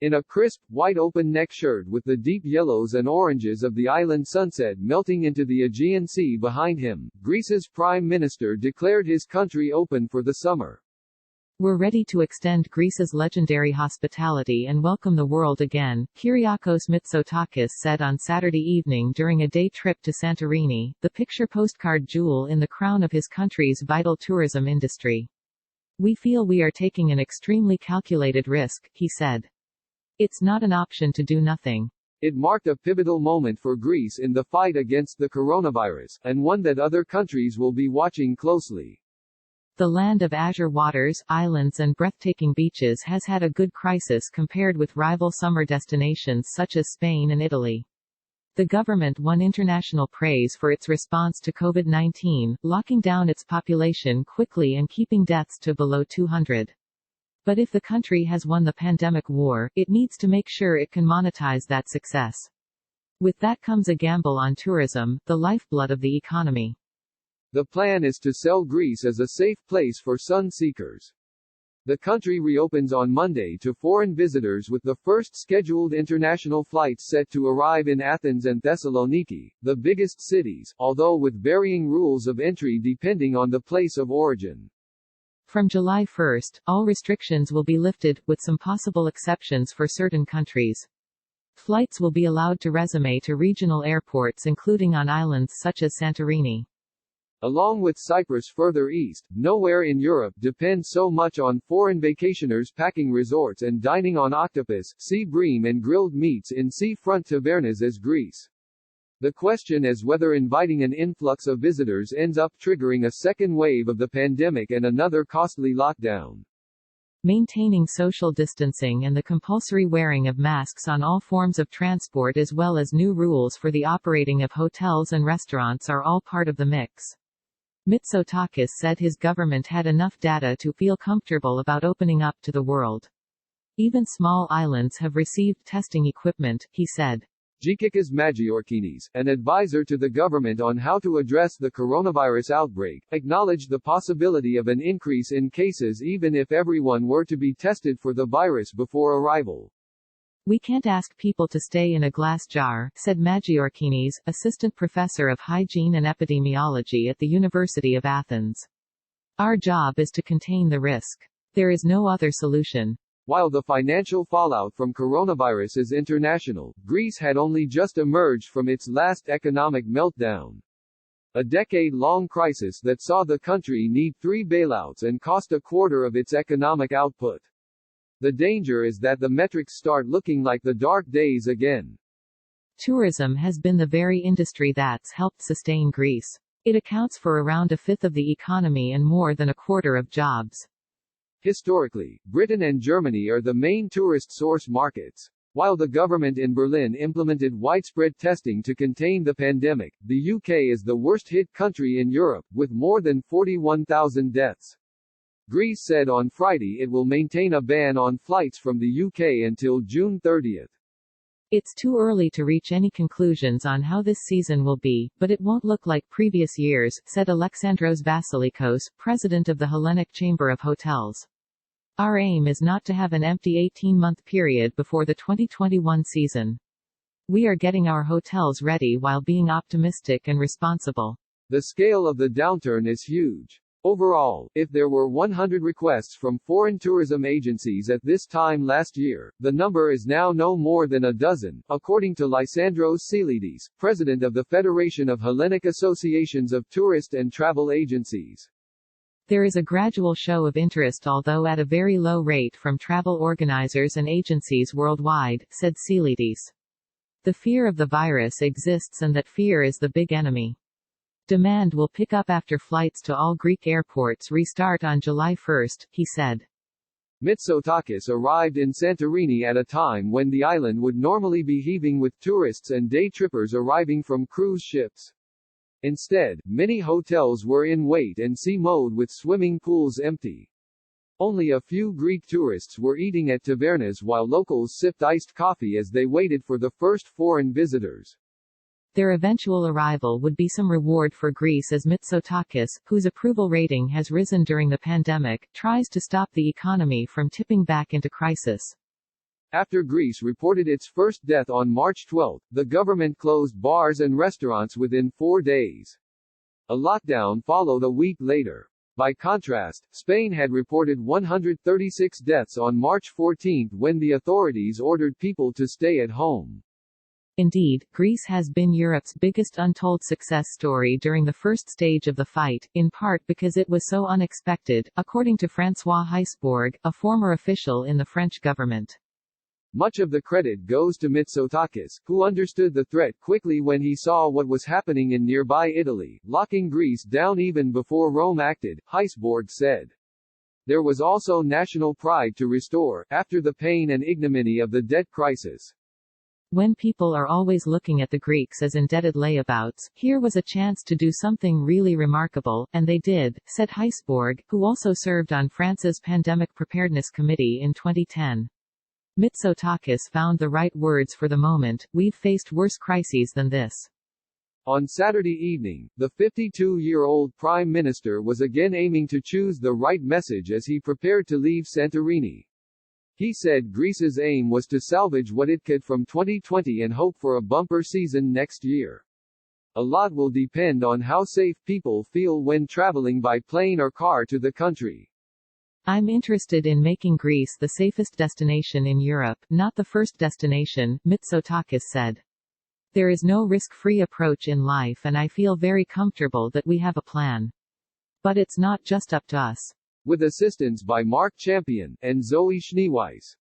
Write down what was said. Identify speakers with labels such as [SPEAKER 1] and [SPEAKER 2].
[SPEAKER 1] In a crisp, white open-neck shirt with the deep yellows and oranges of the island sunset melting into the Aegean Sea behind him, Greece's Prime Minister declared his country open for the summer.
[SPEAKER 2] We're ready to extend Greece's legendary hospitality and welcome the world again, Kyriakos Mitsotakis said on Saturday evening during a day trip to Santorini, the picture postcard jewel in the crown of his country's vital tourism industry. We feel we are taking an extremely calculated risk, he said. It's not an option to do nothing.
[SPEAKER 1] It marked a pivotal moment for Greece in the fight against the coronavirus, and one that other countries will be watching closely.
[SPEAKER 2] The land of azure waters, islands and breathtaking beaches has had a good crisis compared with rival summer destinations such as Spain and Italy. The government won international praise for its response to COVID-19, locking down its population quickly and keeping deaths to below 200. But if the country has won the pandemic war, it needs to make sure it can monetize that success. With that comes a gamble on tourism, the lifeblood of the economy.
[SPEAKER 1] The plan is to sell Greece as a safe place for sun seekers. The country reopens on Monday to foreign visitors with the first scheduled international flights set to arrive in Athens and Thessaloniki, the biggest cities, although with varying rules of entry depending on the place of origin.
[SPEAKER 2] From July 1, all restrictions will be lifted, with some possible exceptions for certain countries. Flights will be allowed to resume to regional airports including on islands such as Santorini.
[SPEAKER 1] Along with Cyprus further east, nowhere in Europe depends so much on foreign vacationers packing resorts and dining on octopus, sea bream and grilled meats in seafront tavernas as Greece. The question is whether inviting an influx of visitors ends up triggering a second wave of the pandemic and another costly lockdown.
[SPEAKER 2] Maintaining social distancing and the compulsory wearing of masks on all forms of transport as well as new rules for the operating of hotels and restaurants are all part of the mix. Mitsotakis said his government had enough data to feel comfortable about opening up to the world. Even small islands have received testing equipment, he said.
[SPEAKER 1] Gikikas Magiorkinis, an advisor to the government on how to address the coronavirus outbreak, acknowledged the possibility of an increase in cases even if everyone were to be tested for the virus before arrival.
[SPEAKER 2] We can't ask people to stay in a glass jar, said Magiorkinis, assistant professor of hygiene and epidemiology at the University of Athens. Our job is to contain the risk. There is no other solution.
[SPEAKER 1] While the financial fallout from coronavirus is international, Greece had only just emerged from its last economic meltdown. A decade-long crisis that saw the country need 3 bailouts and cost a quarter of its economic output. The danger is that the metrics start looking like the dark days again.
[SPEAKER 2] Tourism has been the very industry that's helped sustain Greece. It accounts for around a fifth of the economy and more than a quarter of jobs.
[SPEAKER 1] Historically, Britain and Germany are the main tourist source markets. While the government in Berlin implemented widespread testing to contain the pandemic, the UK is the worst-hit country in Europe, with more than 41,000 deaths. Greece said on Friday it will maintain a ban on flights from the UK until June 30.
[SPEAKER 2] It's too early to reach any conclusions on how this season will be, but it won't look like previous years, said Alexandros Vasilikos, president of the Hellenic Chamber of Hotels. Our aim is not to have an empty 18-month period before the 2021 season. We are getting our hotels ready while being optimistic and responsible.
[SPEAKER 1] The scale of the downturn is huge. Overall, if there were 100 requests from foreign tourism agencies at this time last year, the number is now no more than a dozen, according to Lysandros Silidis, president of the Federation of Hellenic Associations of Tourist and Travel Agencies.
[SPEAKER 2] There is a gradual show of interest although at a very low rate from travel organizers and agencies worldwide, said Silidis. The fear of the virus exists and that fear is the big enemy. Demand will pick up after flights to all Greek airports restart on July 1, he said.
[SPEAKER 1] Mitsotakis arrived in Santorini at a time when the island would normally be heaving with tourists and day trippers arriving from cruise ships. Instead, many hotels were in wait-and-see mode with swimming pools empty. Only a few Greek tourists were eating at tavernas while locals sipped iced coffee as they waited for the first foreign visitors.
[SPEAKER 2] Their eventual arrival would be some reward for Greece as Mitsotakis, whose approval rating has risen during the pandemic, tries to stop the economy from tipping back into crisis.
[SPEAKER 1] After Greece reported its first death on March 12, the government closed bars and restaurants within 4 days. A lockdown followed a week later. By contrast, Spain had reported 136 deaths on March 14 when the authorities ordered people to stay at home.
[SPEAKER 2] Indeed, Greece has been Europe's biggest untold success story during the first stage of the fight, in part because it was so unexpected, according to François Heisbourg, a former official in the French government.
[SPEAKER 1] Much of the credit goes to Mitsotakis, who understood the threat quickly when he saw what was happening in nearby Italy, locking Greece down even before Rome acted, Heisbourg said. There was also national pride to restore, after the pain and ignominy of the debt crisis.
[SPEAKER 2] When people are always looking at the Greeks as indebted layabouts, here was a chance to do something really remarkable, and they did, said Heisbourg, who also served on France's Pandemic Preparedness Committee in 2010. Mitsotakis found the right words for the moment. We've faced worse crises than this.
[SPEAKER 1] On Saturday evening, the 52-year-old Prime Minister was again aiming to choose the right message as he prepared to leave Santorini. He said Greece's aim was to salvage what it could from 2020 and hope for a bumper season next year. A lot will depend on how safe people feel when traveling by plane or car to the country.
[SPEAKER 2] I'm interested in making Greece the safest destination in Europe, not the first destination, Mitsotakis said. There is no risk-free approach in life and I feel very comfortable that we have a plan. But it's not just up to us.
[SPEAKER 1] With assistance by Mark Champion and Zoe Schneeweiss.